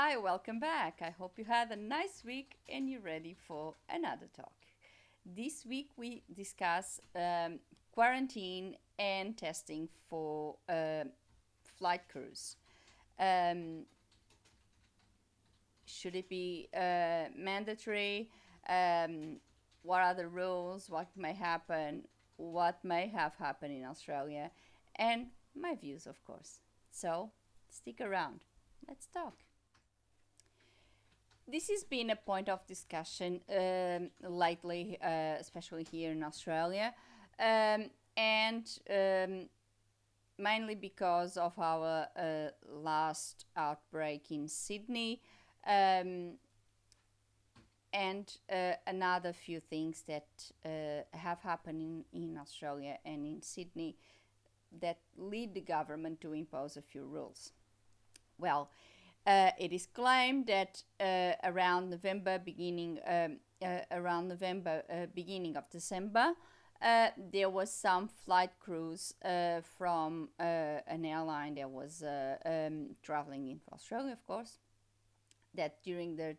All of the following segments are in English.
Hi, welcome back. I hope you had a nice week and you're ready for another talk. This week we discuss quarantine and testing for flight crews. Um, should it be mandatory? Um, what are the rules? What may happen? What may have happened in Australia? And my views, of course. So stick around. Let's talk. This has been a point of discussion lately, especially here in Australia, and mainly because of our last outbreak in Sydney, um, and another few things that have happened in Australia and in Sydney that lead the government to impose a few rules. Well, it is claimed that around November, beginning of December, there was some flight crews from an airline that was traveling into Australia, of course, that during their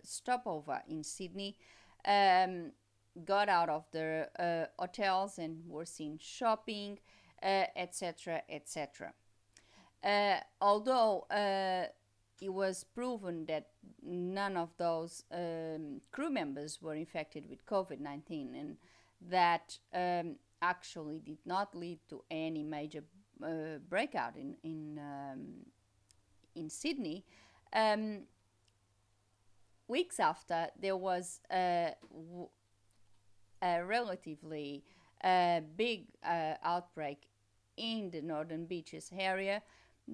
stopover in Sydney um, got out of their hotels and were seen shopping, etc., etc. Although it was proven that none of those crew members were infected with COVID 19 and that actually did not lead to any major breakout in Sydney. Um, Weeks after, there was a relatively big outbreak in the Northern Beaches area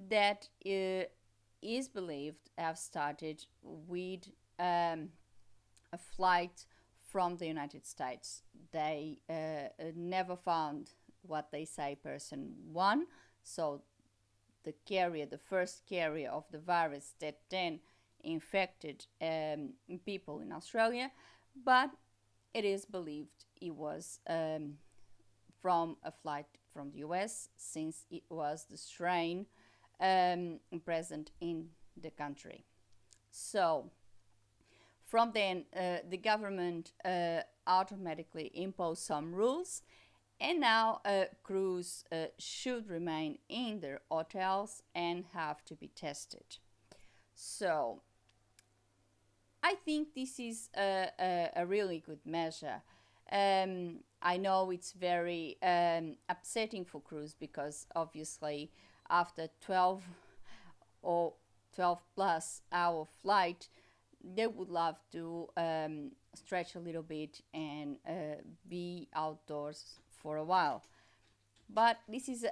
that is believed have started with a flight from the United States. They never found what they say person one, so the first carrier of the virus that then infected people in Australia, but it is believed it was from a flight from the US since it was the strain present in the country. So, from then, the government automatically imposed some rules, and now crews should remain in their hotels and have to be tested. So, I think this is a really good measure. I know it's very upsetting for crews because obviously after 12 or 12 plus hour flight, they would love to stretch a little bit and be outdoors for a while. But this is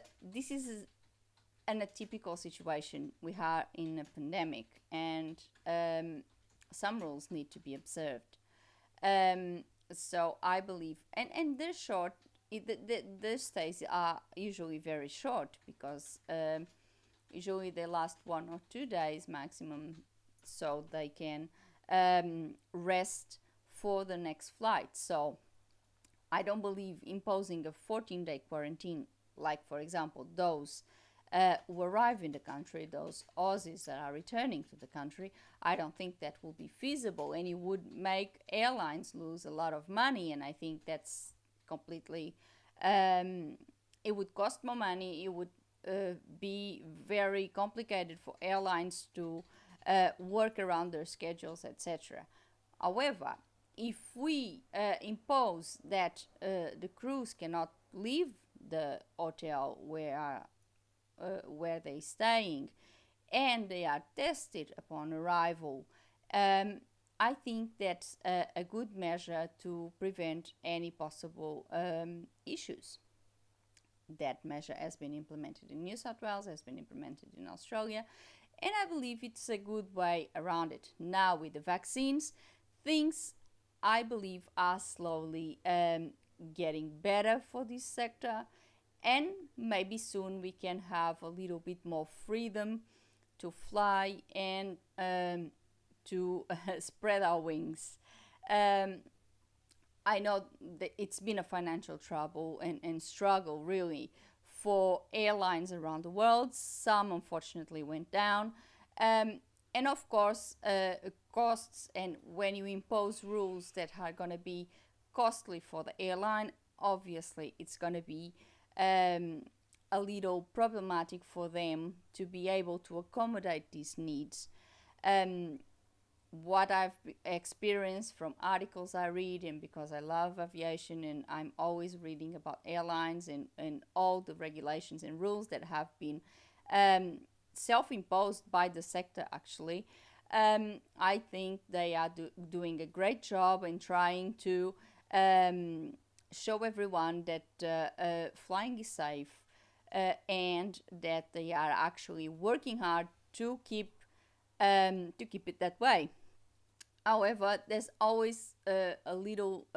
an atypical situation. We are in a pandemic, and some rules need to be observed. So I believe, and they're short. The stays are usually very short because usually they last 1 or 2 days maximum, so they can rest for the next flight. So I don't believe imposing a 14-day quarantine, like for example those who arrive in the country, those Aussies that are returning to the country. I don't think that will be feasible, and it would make airlines lose a lot of money. And I think that's completely. Um, it would cost more money. It would be very complicated for airlines to work around their schedules, etc. However, if we impose that the crews cannot leave the hotel where they're staying and they are tested upon arrival, um, I think that's a good measure to prevent any possible issues. That measure has been implemented in New South Wales, has been implemented in Australia, and I believe it's a good way around it. Now, with the vaccines, things I believe are slowly getting better for this sector, and maybe soon we can have a little bit more freedom to fly and to spread our wings. Um, I know that it's been a financial trouble and struggle really for airlines around the world. Some unfortunately went down. Um, And of course, costs, and when you impose rules that are going to be costly for the airline, obviously it's going to be um, a little problematic for them to be able to accommodate these needs. Um, what I've experienced from articles I read, and because I love aviation and I'm always reading about airlines and all the regulations and rules that have been um, self imposed by the sector, actually, I think they are doing a great job in trying to um, show everyone that flying is safe, and that they are actually working hard to keep it that way. However, there's always a little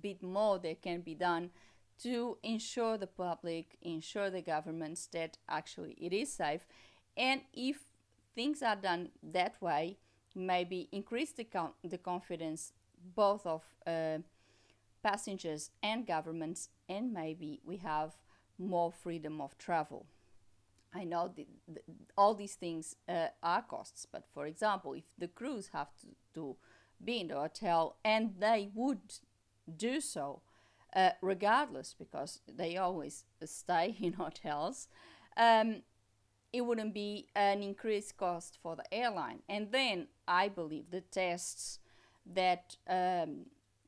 bit more that can be done to ensure the public, ensure the governments that actually it is safe. And if things are done that way, maybe increase the confidence both of passengers and governments, and maybe we have more freedom of travel. I know all these things are costs, but for example, if the crews have to be in the hotel, and they would do so regardless, because they always stay in hotels, um, it wouldn't be an increased cost for the airline. And then I believe the tests that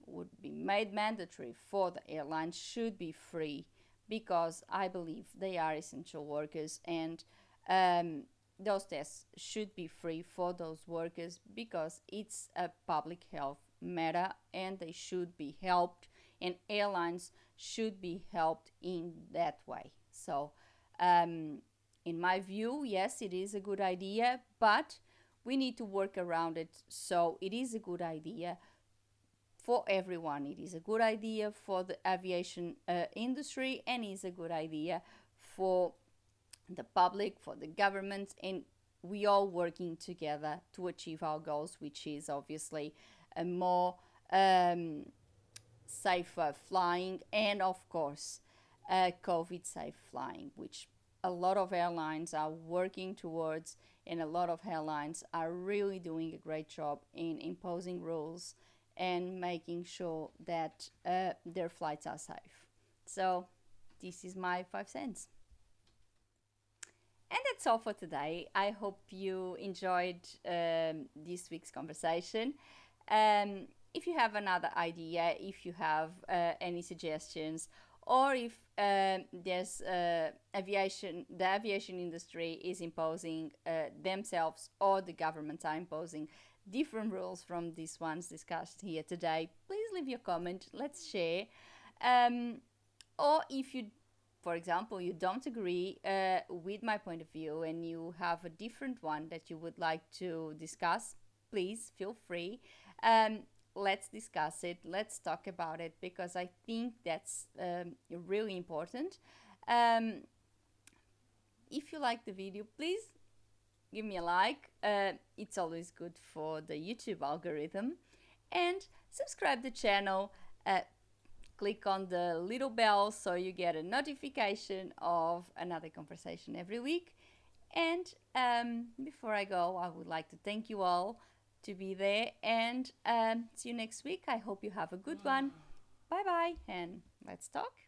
would be made mandatory for the airlines should be free, because I believe they are essential workers, and um, those tests should be free for those workers, because it's a public health matter and they should be helped, and airlines should be helped in that way. So, um, in my view, yes, it is a good idea, but we need to work around it. So, it is a good idea for everyone. It is a good idea for the aviation industry, and is a good idea for the public, for the governments, and we all working together to achieve our goals, which is obviously a more safer flying, and of course, COVID safe flying, which a lot of airlines are working towards, and a lot of airlines are really doing a great job in imposing rules and making sure that their flights are safe. So, this is my 5 cents. And that's all for today. I hope you enjoyed this week's conversation. If you have another idea, if you have any suggestions, or if there's the aviation industry is imposing themselves, or the governments are imposing different rules from these ones discussed here today, please leave your comment. Let's share. Um, or if you, for example, you don't agree with my point of view and you have a different one that you would like to discuss, please feel free. Um, let's discuss it. Let's talk about it, because I think that's really important. Um, if you like the video, please give me a like. It's always good for the YouTube algorithm. And subscribe the channel. Click on the little bell so you get a notification of another conversation every week. And before I go, I would like to thank you all to be there, and see you next week. I hope you have a good one. Bye bye, and let's talk.